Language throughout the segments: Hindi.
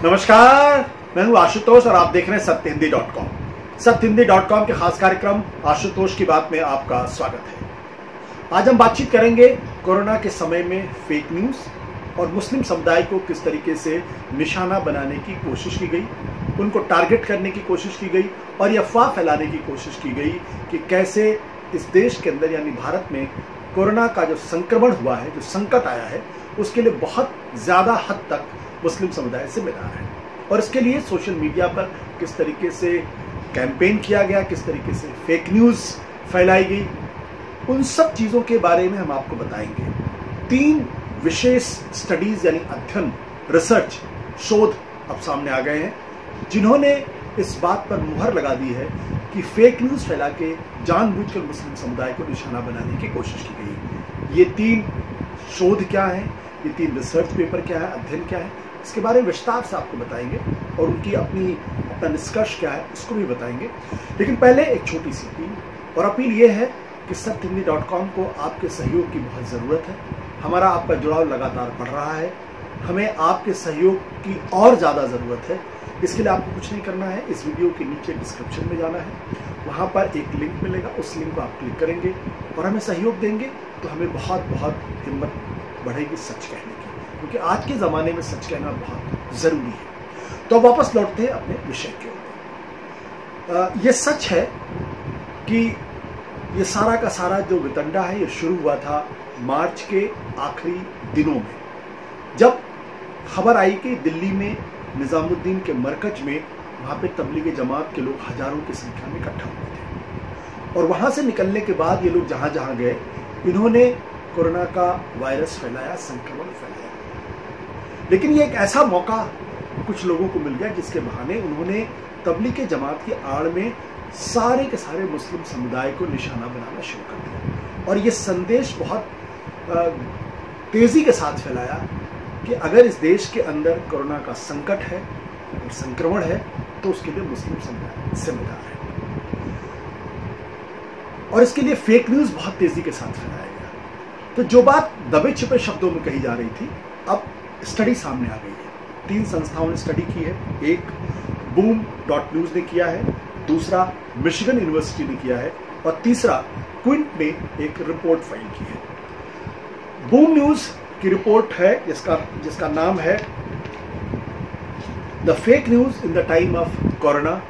नमस्कार, मैं हूं आशुतोष और आप देख रहे हैं सत्यहिंदी.com। सत्यहिंदी.com के खास कार्यक्रम आशुतोष की बात में आपका स्वागत है। आज हम बातचीत करेंगे कोरोना के समय में फेक न्यूज और मुस्लिम समुदाय को किस तरीके से निशाना बनाने की कोशिश की गई, उनको टारगेट करने की कोशिश की गई और ये अफवाह फैलाने की कोशिश की गई कि कैसे इस देश के अंदर यानी भारत में कोरोना का जो संक्रमण हुआ है, जो संकट आया है, उसके लिए बहुत ज्यादा हद तक मुस्लिम समुदाय जिम्मेदार है। और इसके लिए सोशल मीडिया पर किस तरीके से कैंपेन किया गया, किस तरीके से फेक न्यूज फैलाई गई, उन सब चीजों के बारे में हम आपको बताएंगे। 3 विशेष स्टडीज यानी अध्ययन, रिसर्च, शोध अब सामने आ गए हैं, जिन्होंने इस बात पर मुहर लगा दी है कि फेक न्यूज फैला के जानबूझकर मुस्लिम समुदाय को निशाना बनाने की कोशिश की गई। ये 3 शोध क्या है, ये 3 रिसर्च पेपर क्या है, अध्ययन क्या है, इसके बारे में विस्तार से आपको बताएंगे और उनकी अपना निष्कर्ष क्या है उसको भी बताएंगे। लेकिन पहले एक छोटी सी अपील, और अपील ये है कि सत्यहिंदी.com को आपके सहयोग की बहुत ज़रूरत है। हमारा आपका जुड़ाव लगातार बढ़ रहा है, हमें आपके सहयोग की और ज़्यादा ज़रूरत है। इसके लिए आपको कुछ नहीं करना है, इस वीडियो के नीचे डिस्क्रिप्शन में जाना है, वहाँ पर एक लिंक मिलेगा, उस लिंक को आप क्लिक करेंगे और हमें सहयोग देंगे तो हमें बहुत बहुत हिम्मत बढ़ेगी सच कहने की, क्योंकि आज के ज़माने में सच कहना बहुत ज़रूरी है। तो वापस लौटते हैं अपने विषय के ऊपर। ये सच है कि ये सारा का सारा जो वितंडा है ये शुरू हुआ था मार्च के आखिरी दिनों में, जब खबर आई कि दिल्ली में निजामुद्दीन के मरकज में वहाँ पे तबलीगी जमात के लोग हजारों की संख्या में इकट्ठा हुए थे। और वहाँ से निकलने के बाद ये लोग जहाँ जहाँ गए, इन्होंने कोरोना का वायरस फैलाया, संक्रमण फैलाया। लेकिन ये एक ऐसा मौका कुछ लोगों को मिल गया जिसके बहाने उन्होंने तबलीगी जमात की आड़ में सारे के सारे मुस्लिम समुदाय को निशाना बनाना शुरू कर दिया। और ये संदेश बहुत तेजी के साथ फैलाया कि अगर इस देश के अंदर कोरोना का संकट है और संक्रमण है तो उसके लिए मुस्लिम समुदाय जिम्मेदार है। और इसके लिए फेक न्यूज बहुत तेजी के साथ फैलाया गया। तो जो बात दबे छिपे शब्दों में कही जा रही थी, अब स्टडी सामने आ गई है। 3 संस्थाओं ने स्टडी की है। एक boom.news ने किया है, दूसरा मिशिगन यूनिवर्सिटी ने किया है और तीसरा क्विंट ने एक रिपोर्ट फाइल की है। बूम न्यूज की रिपोर्ट है जिसका नाम है the fake news in the time of corona,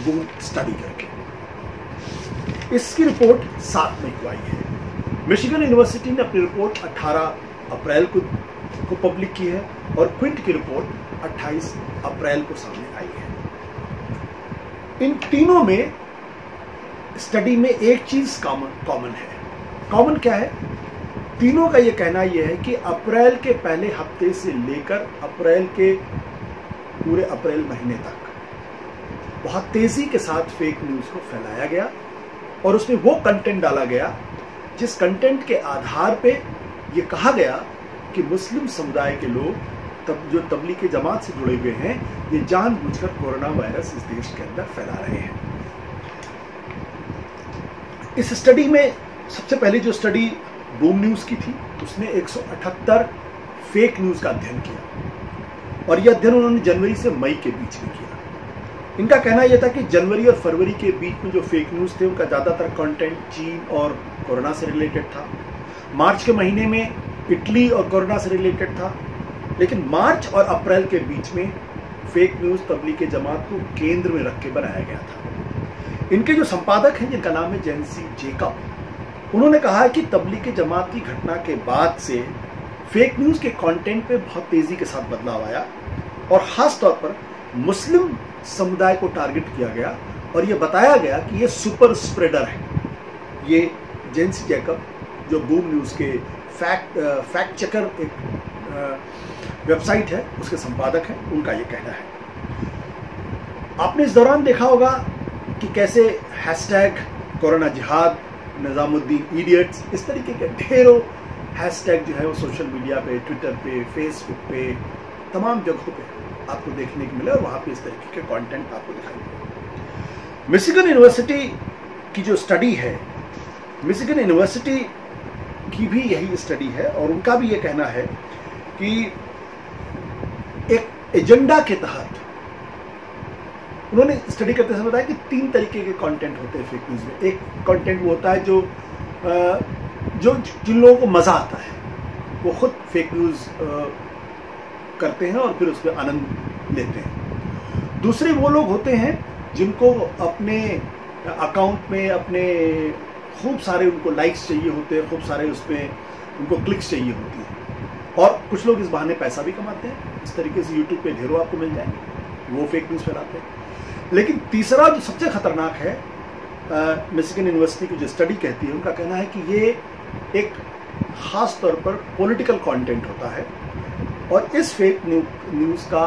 boom study करके। इसकी रिपोर्ट 7 मई को आई है। मिशिगन यूनिवर्सिटी ने अपनी रिपोर्ट 18 अप्रैल को पब्लिक की है और क्विंट की रिपोर्ट 28 अप्रैल को सामने आई है। इन तीनों में स्टडी में एक चीज कॉमन है। कॉमन क्या है? तीनों का ये कहना यह है कि अप्रैल के पहले हफ्ते से लेकर अप्रैल के पूरे अप्रैल महीने तक बहुत तेजी के साथ फेक न्यूज को फैलाया गया और उसमें वो कंटेंट डाला गया जिस कंटेंट के आधार पे ये कहा गया कि मुस्लिम समुदाय के लोग जो तबलीगी जमात से जुड़े हुए हैं, ये जानबूझकर कोरोना वायरस इस देश के अंदर फैला रहे हैं। इस स्टडी में सबसे पहले जो स्टडी बूम न्यूज की थी, उसने 178 फेक न्यूज का अध्ययन किया और यह अध्ययन उन्होंने जनवरी से मई के बीच में किया। इनका कहना यह था कि जनवरी और फरवरी के बीच में जो फेक न्यूज थे उनका ज्यादातर कंटेंट चीन और कोरोना से रिलेटेड था। मार्च के महीने में इटली और कोरोना से रिलेटेड था। लेकिन मार्च और अप्रैल के बीच में फेक न्यूज तबलीगी जमात को केंद्र में रख के बनाया गया था। इनके जो संपादक हैं, जिनका नाम है जेंसी जेकब, उन्होंने कहा कि तबलीगी जमात की घटना के बाद से फेक न्यूज के कंटेंट पे बहुत तेजी के साथ बदलाव आया और खास तौर पर मुस्लिम समुदाय को टारगेट किया गया और यह बताया गया कि यह सुपर स्प्रेडर है। ये जेंसी जेकब जो बूम न्यूज के फैक्ट चेकर एक वेबसाइट है, उसके संपादक हैं, उनका ये कहना है। आपने इस दौरान देखा होगा कि कैसे हैशटैग कोरोना जिहाद, निजामुद्दीन इडियट्स, इस तरीके के ढेरों हैशटैग जो है वो सोशल मीडिया पे, ट्विटर पे, फेसबुक पे, तमाम जगहों पे आपको देखने को मिले और वहाँ पे इस तरीके के कंटेंट आपको दिखाई दे। मिशिगन यूनिवर्सिटी की जो स्टडी है, मिशिगन यूनिवर्सिटी की भी यही स्टडी है और उनका भी ये कहना है कि एजेंडा के तहत उन्होंने स्टडी करते समय बताया कि 3 तरीके के कंटेंट होते हैं फेक न्यूज़ में। एक कंटेंट वो होता है जो जिन लोगों को मजा आता है वो खुद फेक न्यूज़ करते हैं और फिर उसमें आनंद लेते हैं। दूसरे वो लोग होते हैं जिनको अपने अकाउंट में अपने खूब सारे उनको लाइक्स चाहिए होते हैं, खूब सारे उसमें उनको क्लिक्स चाहिए होती हैं, और कुछ लोग इस बहाने पैसा भी कमाते हैं। इस तरीके से यूट्यूब पे ढेरों आपको मिल जाएंगे, वो फेक न्यूज़ फैलाते हैं। लेकिन तीसरा जो सबसे खतरनाक है, मिशिगन यूनिवर्सिटी की जो स्टडी कहती है, उनका कहना है कि ये एक खास तौर पर पॉलिटिकल कंटेंट होता है, और इस फेक न्यूज़ का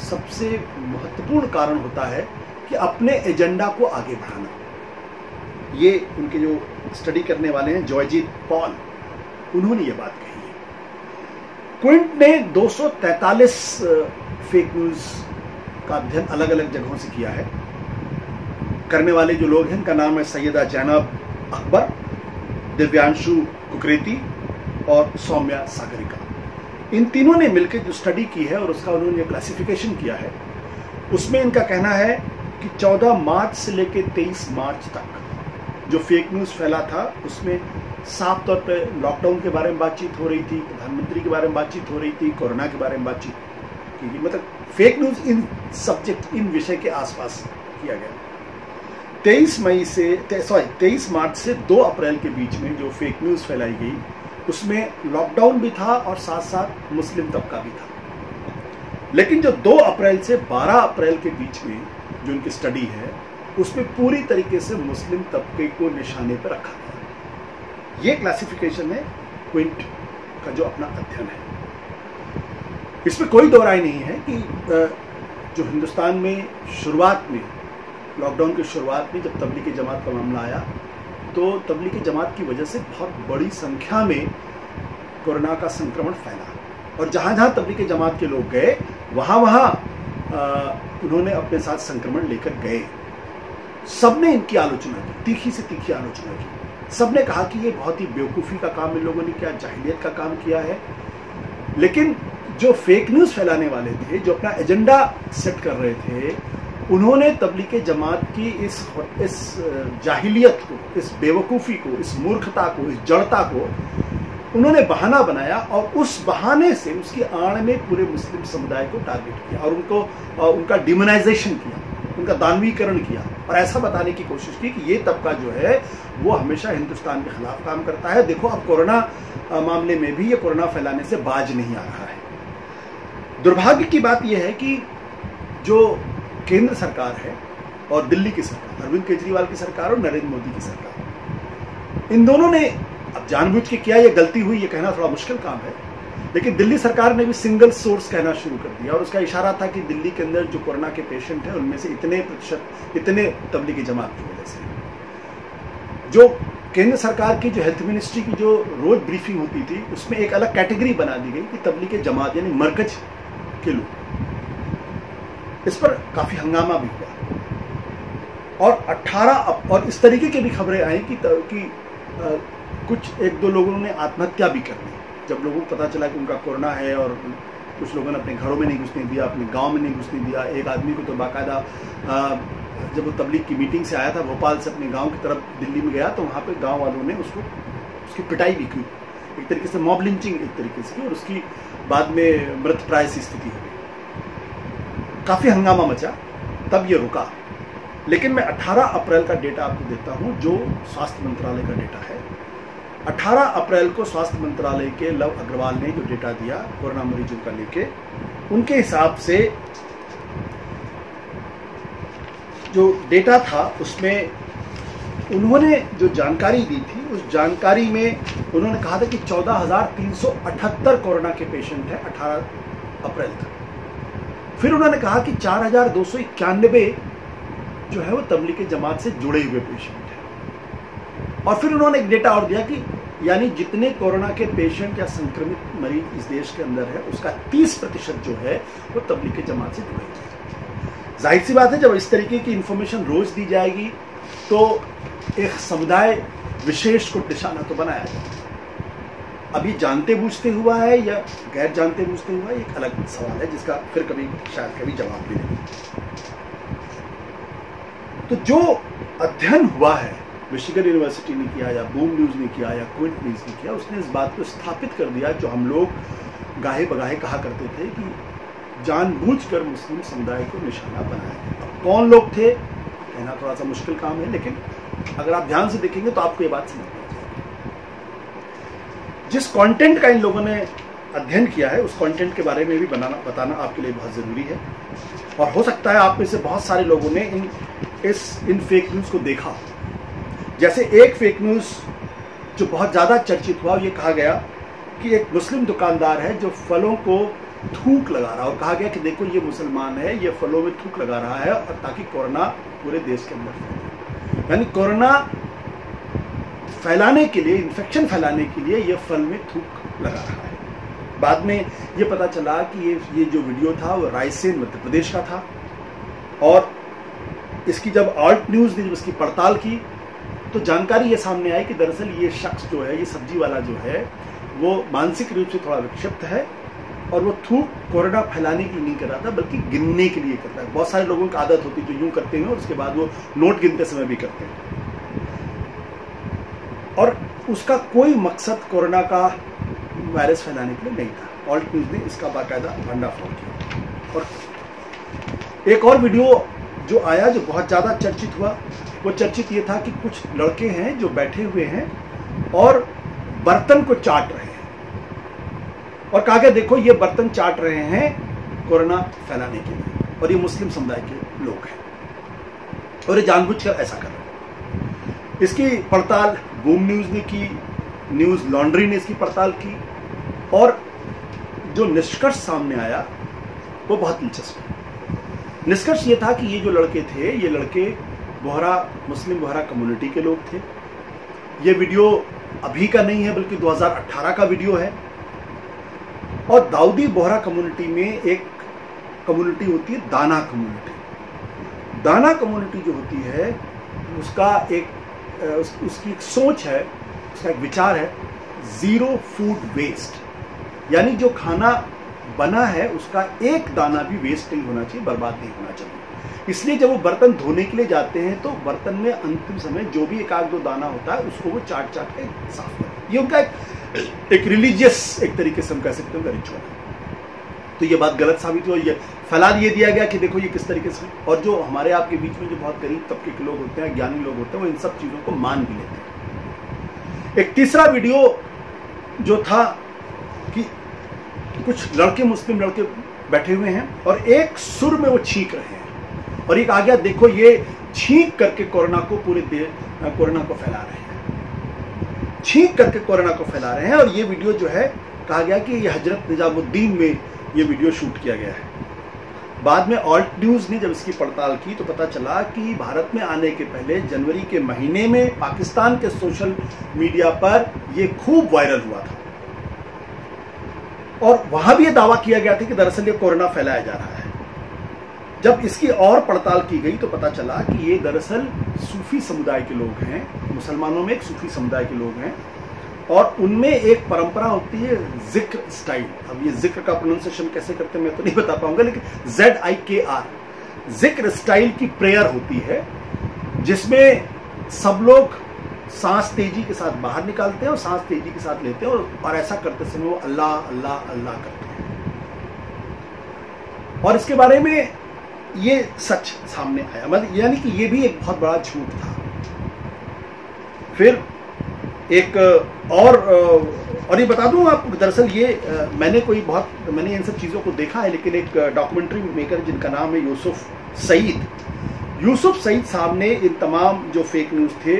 सबसे महत्वपूर्ण कारण होता है कि अपने एजेंडा को आगे बढ़ाना। ये उनके जो स्टडी करने वाले हैं जॉयजीत पॉल, उन्होंने ये बात कही है। क्विंट ने 243 फेक न्यूज़ का अध्ययन अलग अलग जगहों से किया है। करने वाले जो लोग हैं उनका नाम है सैयदा जैनब अकबर, दिव्यांशु कुकरेती और सौम्या सागरिका। इन तीनों ने मिलकर जो स्टडी की है और उसका उन्होंने क्लासिफिकेशन किया है, उसमें इनका कहना है कि 14 मार्च से लेकर 23 मार्च तक जो फेक न्यूज़ फैला था, उसमें साफ तौर पे लॉकडाउन के बारे में बातचीत हो रही थी, प्रधानमंत्री के बारे में बातचीत हो रही थी, कोरोना के बारे में बातचीत की, मतलब फेक न्यूज़ इन सब्जेक्ट, इन विषय के आसपास किया गया। 23 मार्च से 2 अप्रैल के बीच में जो फेक न्यूज़ फैलाई गई, उसमें लॉकडाउन भी था और साथ साथ मुस्लिम तबका भी था। लेकिन जो 2 अप्रैल से 12 अप्रैल के बीच में जो उनकी स्टडी है, उसमें पूरी तरीके से मुस्लिम तबके को निशाने पर रखा गया। ये क्लासिफिकेशन है क्विंट का जो अपना अध्ययन है। इसमें कोई दो राय नहीं है कि जो हिंदुस्तान में शुरुआत में, लॉकडाउन की शुरुआत में जब तबलीगी जमात का मामला आया, तो तबलीगी जमात की वजह से बहुत बड़ी संख्या में कोरोना का संक्रमण फैला, और जहाँ जहाँ तबलीगी जमात के लोग गए, वहाँ उन्होंने अपने साथ संक्रमण लेकर गए। सबने इनकी आलोचना की, तीखी से तीखी आलोचना की। सबने कहा कि ये बहुत ही बेवकूफ़ी का काम इन लोगों ने किया, जाहिलियत का काम किया है। लेकिन जो फेक न्यूज़ फैलाने वाले थे, जो अपना एजेंडा सेट कर रहे थे, उन्होंने तबलीगी जमात की इस जाहिलियत को, इस बेवकूफ़ी को, इस मूर्खता को, इस जड़ता को उन्होंने बहाना बनाया, और उस बहाने से उसकी आड़ में पूरे मुस्लिम समुदाय को टारगेट किया और उनका डिमोनाइजेशन किया, उनका दानवीकरण किया, और ऐसा बताने की कोशिश की कि ये तबका जो है वो हमेशा हिंदुस्तान के खिलाफ काम करता है। देखो, अब कोरोना मामले में भी ये कोरोना फैलाने से बाज नहीं आ रहा है। दुर्भाग्य की बात यह है कि जो केंद्र सरकार है और दिल्ली की सरकार, अरविंद केजरीवाल की सरकार और नरेंद्र मोदी की सरकार, इन दोनों ने, अब जानबूझ के किया, ये गलती हुई ये कहना थोड़ा मुश्किल काम है, लेकिन दिल्ली सरकार ने भी सिंगल सोर्स कहना शुरू कर दिया, और उसका इशारा था कि दिल्ली के अंदर जो कोरोना के पेशेंट हैं उनमें से इतने प्रतिशत इतने तबलीगी जमात की वजह से। जो केंद्र सरकार की जो हेल्थ मिनिस्ट्री की जो रोज ब्रीफिंग होती थी, उसमें एक अलग कैटेगरी बना दी गई कि तबलीगी जमात यानी मरकज के लोग। इस पर काफी हंगामा भी हुआ, और 18 और इस तरीके की भी खबरें आई कि कुछ 1-2 लोगों ने आत्महत्या भी कर ली जब लोगों को पता चला कि उनका कोरोना है, और कुछ लोगों ने अपने घरों में नहीं घुसने दिया, अपने गांव में नहीं घुसने दिया। एक आदमी को तो बाकायदा जब वो तबलीग की मीटिंग से आया था, भोपाल से अपने गांव की तरफ दिल्ली में गया, तो वहाँ पे गांव वालों ने उसकी पिटाई भी की, एक तरीके से मॉब लिंचिंग एक तरीके से की, और उसकी बाद में मृतप्राय सी स्थिति हो गई। काफ़ी हंगामा मचा, तब ये रुका। लेकिन मैं 18 अप्रैल का डेटा आपको देता हूँ, जो स्वास्थ्य मंत्रालय का डेटा है। 18 अप्रैल को स्वास्थ्य मंत्रालय के लव अग्रवाल ने जो डेटा दिया कोरोना मरीजों का लेके, उनके हिसाब से जो डेटा था उसमें उन्होंने जो जानकारी दी थी, उस जानकारी में उन्होंने कहा था कि 14,378 कोरोना के पेशेंट हैं 18 अप्रैल तक। फिर उन्होंने कहा कि 4,291 जो है वो तबलीगी जमात से जुड़े हुए पेशेंट हैं। और फिर उन्होंने एक डेटा और दिया कि यानी जितने कोरोना के पेशेंट या संक्रमित मरीज इस देश के अंदर है, उसका 30% जो है वो तबलीगी जमात से जुड़े हुए हैं। जाहिर सी बात है, जब इस तरीके की इंफॉर्मेशन रोज दी जाएगी तो एक समुदाय विशेष को निशाना तो बनाया जाए। अब ये जानते बूझते हुआ है या गैर जानते बूझते हुआ है, एक अलग सवाल है जिसका फिर कभी शायद कभी जवाब भी नहीं। तो जो अध्ययन हुआ है, मिशिगन यूनिवर्सिटी ने किया या बूम न्यूज ने किया या क्विंट न्यूज ने किया, उसने इस बात को स्थापित कर दिया जो हम लोग गाहे बगाहे कहा करते थे कि जानबूझकर मुस्लिम समुदाय को निशाना बनाया गया। अब कौन लोग थे कहना थोड़ा सा मुश्किल काम है, लेकिन अगर आप ध्यान से देखेंगे तो आपको ये बात समझ में आ जाएगी। जिस कंटेंट का इन लोगों ने अध्ययन किया है उस कंटेंट के बारे में भी बताना आपके लिए बहुत जरूरी है। और हो सकता है आप में से बहुत सारे लोगों ने इन फेक न्यूज को देखा। जैसे एक फेक न्यूज जो बहुत ज्यादा चर्चित हुआ, ये कहा गया कि एक मुस्लिम दुकानदार है जो फलों को थूक लगा रहा है और कहा गया कि देखो ये मुसलमान है, ये फलों में थूक लगा रहा है और ताकि कोरोना पूरे देश के अंदर फैले। यानी कोरोना फैलाने के लिए, इन्फेक्शन फैलाने के लिए ये फल में थूक लगा रहा है। बाद में ये पता चला कि ये जो वीडियो था वो रायसेन मध्य प्रदेश का था। और इसकी जब ऑल्ट न्यूज ने जब इसकी पड़ताल की तो जानकारी ये सामने आई कि दरअसल ये शख्स जो है, ये सब्जी वाला जो है, वो मानसिक रूप से थोड़ा विक्षिप्त है और वो थूक कोरोना फैलाने के लिए नहीं कर रहा था बल्कि गिनने के लिए करता है। बहुत सारे लोगों की आदत होती है जो यूं करते हैं और उसके बाद वो नोट गिनते समय भी करते हैं। और उसका कोई मकसद कोरोना का वायरस फैलाने के लिए नहीं था। ऑल्ट न्यूज ने इसका बाकायदा भंडाफोड़ किया। और एक और वीडियो जो आया जो बहुत ज्यादा चर्चित हुआ, वो चर्चित ये था कि कुछ लड़के हैं जो बैठे हुए हैं और बर्तन को चाट रहे हैं और कहा गया देखो ये बर्तन चाट रहे हैं कोरोना फैलाने के लिए और ये मुस्लिम समुदाय के लोग हैं और ये जानबूझकर ऐसा कर रहे हैं। इसकी पड़ताल बूम न्यूज ने की, न्यूज लॉन्ड्री ने इसकी पड़ताल की और जो निष्कर्ष सामने आया वो बहुत दिलचस्प है। निष्कर्ष ये था कि ये जो लड़के थे, ये लड़के मुस्लिम बोहरा कम्युनिटी के लोग थे। ये वीडियो अभी का नहीं है बल्कि 2018 का वीडियो है। और दाऊदी बोहरा कम्युनिटी में एक कम्युनिटी होती है दाना कम्युनिटी। दाना कम्युनिटी जो होती है उसका उसकी एक सोच है, उसका एक विचार है जीरो फूड वेस्ट। यानी जो खाना बना है उसका एक दाना भी वेस्ट नहीं होना चाहिए, बर्बाद नहीं होना चाहिए। इसलिए जब वो बर्तन धोने के लिए जाते हैं तो बर्तन में अंतिम समय जो भी एक आध दो दाना होता है उसको वो चाट के साफ करते हैं। ये उनका एक रिलीजियस, एक तरीके से हम कह सकते हैं रिचुअल है। तो ये बात गलत साबित हुई, ये फैला ये दिया गया कि देखो ये किस तरीके से। और जो हमारे आपके बीच में जो बहुत गरीब तबके के लोग होते हैं, ज्ञानी लोग होते हैं, वो इन सब चीजों को मान भी लेते हैं। एक तीसरा वीडियो जो था कि कुछ लड़के, मुस्लिम लड़के बैठे हुए हैं और एक सुर में वो छींक रहे हैं और एक आ गया देखो ये छींक करके कोरोना को कोरोना को फैला रहे हैं, छींक करके कोरोना को फैला रहे हैं। और ये वीडियो जो है कहा गया कि ये हजरत निजामुद्दीन में ये वीडियो शूट किया गया है। बाद में ऑल्ट न्यूज ने जब इसकी पड़ताल की तो पता चला कि भारत में आने के पहले जनवरी के महीने में पाकिस्तान के सोशल मीडिया पर ये खूब वायरल हुआ था और वहां भी ये दावा किया गया था कि दरअसल ये कोरोना फैलाया जा रहा है। जब इसकी और पड़ताल की गई तो पता चला कि ये दरअसल सूफी समुदाय के लोग हैं, मुसलमानों में एक सूफी समुदाय के लोग हैं और उनमें एक परंपरा होती है जिक्र स्टाइल। अब ये जिक्र का प्रोनाउंसिएशन कैसे करते हैं मैं तो नहीं बता पाऊंगा, लेकिन ZIKR जिक्र स्टाइल की प्रेयर होती है जिसमें सब लोग सांस तेजी के साथ बाहर निकालते हैं और सांस तेजी के साथ लेते हैं और ऐसा करते समय वो अल्लाह अल्लाह अल्लाह करते हैं। और इसके बारे में ये सच सामने आया, मतलब यानी कि ये भी एक बहुत बड़ा झूठ था। फिर एक और ये बता दूं आपको, दरअसल ये मैंने इन सब चीज़ों को देखा है, लेकिन एक डॉक्यूमेंट्री मेकर जिनका नाम है यूसुफ सईद साहब ने इन तमाम जो फेक न्यूज़ थे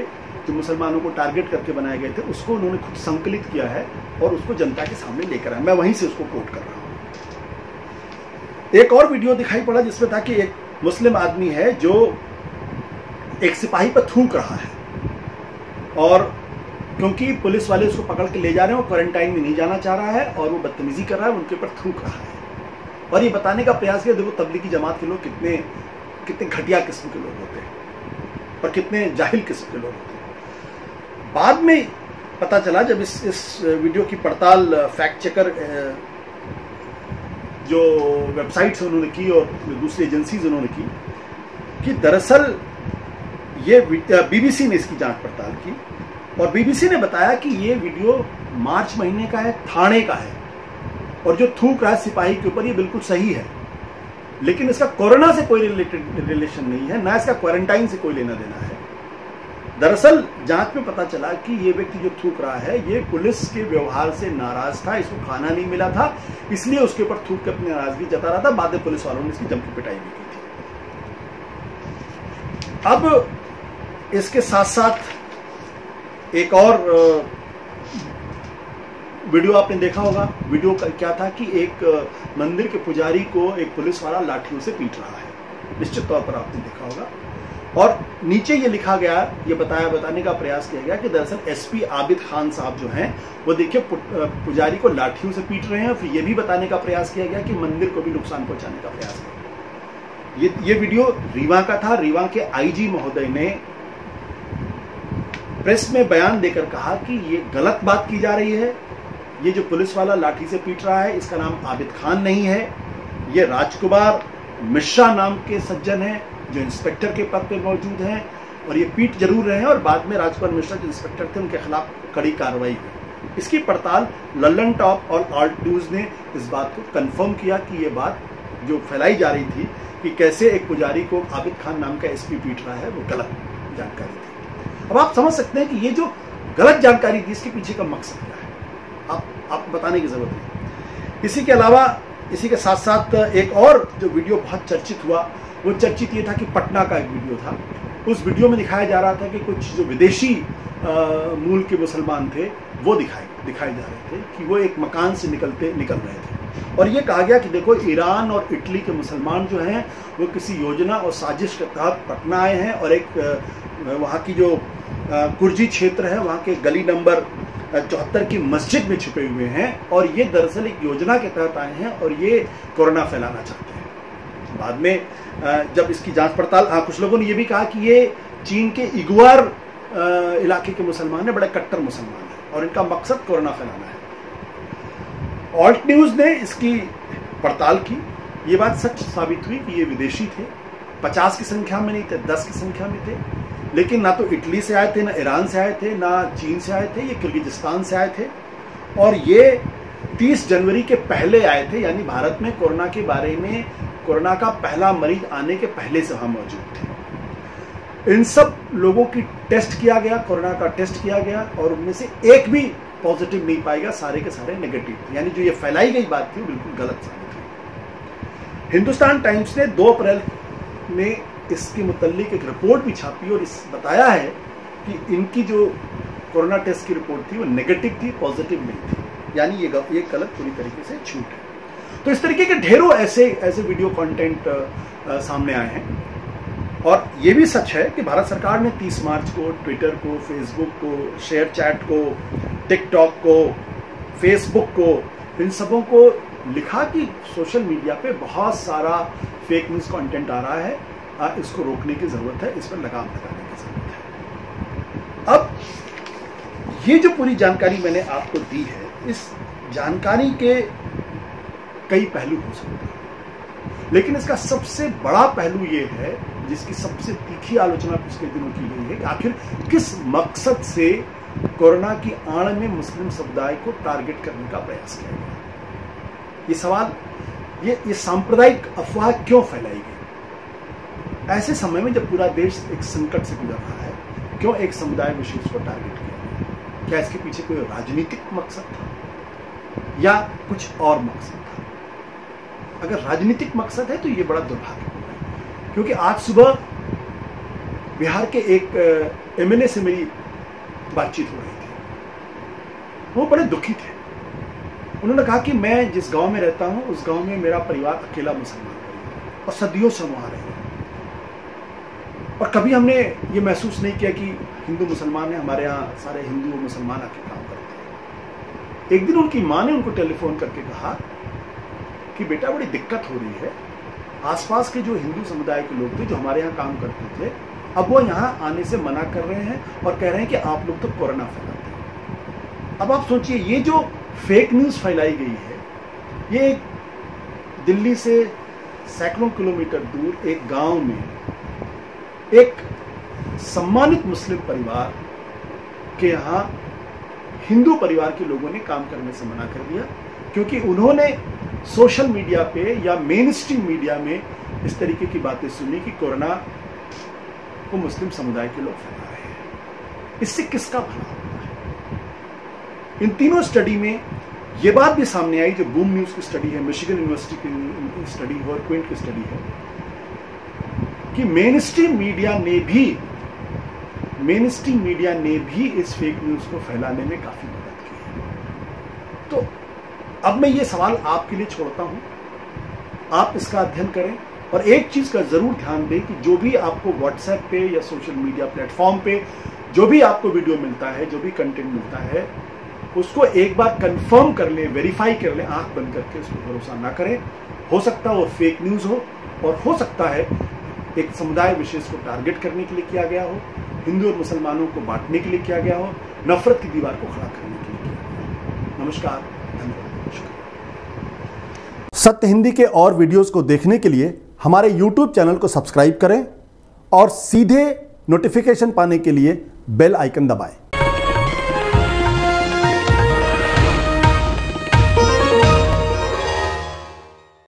जो मुसलमानों को टारगेट करके बनाए गए थे उसको उन्होंने खुद संकलित किया है और उसको जनता के सामने लेकर आया। मैं वहीं से उसको कोट कर रहा हूँ। एक और वीडियो दिखाई पड़ा जिसमें था कि एक मुस्लिम आदमी है जो एक सिपाही पर थूक रहा है और क्योंकि पुलिस वाले उसको पकड़ के ले जा रहे हैं, वो क्वारंटाइन में नहीं जाना चाह रहा है और वो बदतमीजी कर रहा है, उनके ऊपर थूक रहा है और ये बताने का प्रयास किया देखो तबलीगी जमात के लोग कितने घटिया किस्म के लोग होते हैं और कितने जाहिल किस्म के लोग होते हैं। बाद में पता चला जब इस वीडियो की पड़ताल फैक्ट चेकर जो वेबसाइट्स उन्होंने की और दूसरी एजेंसीज उन्होंने की, कि दरअसल ये बीबीसी ने इसकी जांच पड़ताल की और बीबीसी ने बताया कि ये वीडियो मार्च महीने का है, थाने का है, और जो थूक रहा है सिपाही के ऊपर ये बिल्कुल सही है, लेकिन इसका कोरोना से कोई रिलेशन नहीं है, ना इसका क्वारंटाइन से कोई लेना देना है। दरअसल जांच में पता चला कि ये व्यक्ति जो थूक रहा है ये पुलिस के व्यवहार से नाराज था, इसको खाना नहीं मिला था, इसलिए उसके ऊपर थूक के अपनी नाराजगी जता रहा था। बाद में पुलिस वालों ने इसकी जम की पिटाई भी की थी। अब इसके साथ साथ एक और वीडियो आपने देखा होगा। वीडियो क्या था कि एक मंदिर के पुजारी को एक पुलिस वाला लाठियों से पीट रहा है, निश्चित तौर पर आपने देखा होगा। और नीचे ये लिखा गया, ये बताने का प्रयास किया गया कि दरअसल एसपी आबिद खान साहब जो हैं वो देखिए पुजारी को लाठियों से पीट रहे हैं। फिर ये भी बताने का प्रयास किया गया कि मंदिर को भी नुकसान पहुंचाने का प्रयास किया। ये वीडियो रीवा का था। रीवा के आईजी महोदय ने प्रेस में बयान देकर कहा कि ये गलत बात की जा रही है। ये जो पुलिस वाला लाठी से पीट रहा है इसका नाम आबिद खान नहीं है, ये राजकुमार मिश्रा नाम के सज्जन हैं जो इंस्पेक्टर के पद पे मौजूद हैं, और ये पीट जरूर रहे हैं। और बाद में राजकुमार मिश्रा जो इंस्पेक्टर थे उनके खिलाफ कड़ी कार्रवाई हुई। इसकी पड़ताल लल्लन टॉप और आल्ट न्यूज ने इस बात को कंफर्म किया कि ये बात जो फैलाई जा रही थी कि कैसे एक पुजारी को आबिद खान नाम का एसपी पीट रहा है वो गलत जानकारी थी। अब आप समझ सकते हैं कि ये जो गलत जानकारी थी इसके पीछे का मकसद क्या है, आप बताने की जरूरत नहीं। इसी के अलावा इसी के साथ साथ एक और जो वीडियो बहुत चर्चित हुआ, वो चर्चित ये था कि पटना का एक वीडियो था। उस वीडियो में दिखाया जा रहा था कि कुछ जो विदेशी मूल के मुसलमान थे वो दिखाए जा रहे थे कि वो एक मकान से निकल रहे थे, और ये कहा गया कि देखो ईरान और इटली के मुसलमान जो हैं वो किसी योजना और साजिश के तहत पटना आए हैं, और एक वहाँ की जो कुर्जी क्षेत्र है वहाँ के गली नंबर 74 की मस्जिद में छुपे हुए हैं, और ये दरअसल एक योजना के तहत आए हैं और ये कोरोना फैलाना चाहते हैं। बाद में जब इसकी जांच पड़ताल, कुछ लोगों ने ये भी कहा कि ये चीन के इगुआर इलाके के मुसलमान है, बड़े कट्टर मुसलमान है और इनका मकसद कोरोना फैलाना है। ऑल्ट न्यूज ने इसकी पड़ताल की, ये बात सच साबित हुई कि ये विदेशी थे, 50 की संख्या में नहीं थे, 10 की संख्या में थे, लेकिन ना तो इटली से आए थे, ना ईरान से आए थे, ना चीन से आए थे, ये किर्गिस्तान से आए थे, और ये 30 जनवरी के पहले आए थे, यानी भारत में कोरोना के बारे में, कोरोना का पहला मरीज आने के पहले से वहां मौजूद थे। इन सब लोगों की टेस्ट किया गया, कोरोना का टेस्ट किया गया, और उनमें से एक भी पॉजिटिव नहीं पाएगा, सारे के सारे नेगेटिव थे, यानी जो ये फैलाई गई बात थी वो बिल्कुल गलत साबित हुई। हिंदुस्तान टाइम्स ने 2 अप्रैल में इसके मुतल्लिक एक रिपोर्ट भी छापी और इस बताया है कि इनकी जो कोरोना टेस्ट की रिपोर्ट थी वो नेगेटिव थी, पॉजिटिव नहीं थी, यानी ये गलत पूरी तरीके से झूठ है। तो इस तरीके के ढेरों ऐसे वीडियो कंटेंट सामने आए हैं, और ये भी सच है कि भारत सरकार ने 30 मार्च को ट्विटर को, फेसबुक को, शेयर चैट को, टिकटॉक को, फेसबुक को, इन सबों को लिखा कि सोशल मीडिया पे बहुत सारा फेक न्यूज कंटेंट आ रहा है, इसको रोकने की जरूरत है, इस पर लगाम लगाने की जरूरत है। अब ये जो पूरी जानकारी मैंने आपको दी है, इस जानकारी के कई पहलू हो सकते हैं, लेकिन इसका सबसे बड़ा पहलू ये है, जिसकी सबसे तीखी आलोचना पिछले दिनों की गई है, कि आखिर किस मकसद से कोरोना की आड़ में मुस्लिम समुदाय को टारगेट करने का प्रयास किया गया। ये सवाल, ये सांप्रदायिक अफवाह क्यों फैलाई गई? ऐसे समय में जब पूरा देश एक संकट से गुजर रहा है, क्यों एक समुदाय विशेष को टारगेट किया गया? क्या इसके पीछे कोई राजनीतिक मकसद था या कुछ और मकसद था? अगर राजनीतिक मकसद है तो ये बड़ा दुर्भाग्यपूर्ण है, क्योंकि आज सुबह बिहार के एक एमएलए से मेरी बातचीत हो रही थी। वो बड़े दुखी थे। उन्होंने कहा कि मैं जिस गांव में रहता हूं उस गांव में मेरा परिवार अकेला मुसलमान है और सदियों से वहां रहे हैं, और कभी हमने ये महसूस नहीं किया कि हिंदू मुसलमान है, हमारे यहाँ सारे हिंदू और मुसलमान आके काम करते हैं। एक दिन उनकी माँ ने उनको टेलीफोन करके कहा कि बेटा बड़ी दिक्कत हो रही है, आसपास के जो हिंदू समुदाय के लोग थे जो हमारे यहाँ काम करते थे, अब वो यहाँ आने से मना कर रहे हैं और कह रहे हैं कि आप लोग तो कोरोना फैलाते हैं। अब आप सोचिए, ये जो फेक न्यूज़ फैलाई गई है, ये दिल्ली से सैकड़ों किलोमीटर दूर एक गांव में एक सम्मानित मुस्लिम परिवार के यहाँ हिंदू परिवार के लोगों ने काम करने से मना कर दिया, क्योंकि उन्होंने सोशल मीडिया पे या मेन स्ट्रीम मीडिया में इस तरीके की बातें सुनी कि कोरोना को मुस्लिम समुदाय के लोग फैला रहे हैं। इससे किसका भला होता है? इन तीनों स्टडी में यह बात भी सामने आई, जो बूम न्यूज की स्टडी है, मिशिगन यूनिवर्सिटी की स्टडी है और क्विंट की स्टडी है, कि मेन स्ट्रीम मीडिया ने भी इस फेक न्यूज को फैलाने में काफी मदद की है। तो अब मैं ये सवाल आपके लिए छोड़ता हूं, आप इसका अध्ययन करें और एक चीज का जरूर ध्यान दें कि जो भी आपको व्हाट्सएप पे या सोशल मीडिया प्लेटफॉर्म पे जो भी आपको वीडियो मिलता है, जो भी कंटेंट मिलता है, उसको एक बार कंफर्म कर लें, वेरीफाई कर लें, आंख बंद करके उस पर भरोसा ना करें। हो सकता है वो फेक न्यूज हो और हो सकता है एक समुदाय विशेष को टारगेट करने के लिए किया गया हो, हिंदू और मुसलमानों को बांटने के लिए किया गया हो, नफरत की दीवार को खड़ा करने के लिए किया गया हो। नमस्कार, धन्यवाद, शुक्रिया। सत्य हिंदी के और वीडियोस को देखने के लिए हमारे YouTube चैनल को सब्सक्राइब करें और सीधे नोटिफिकेशन पाने के लिए बेल आइकन दबाएं।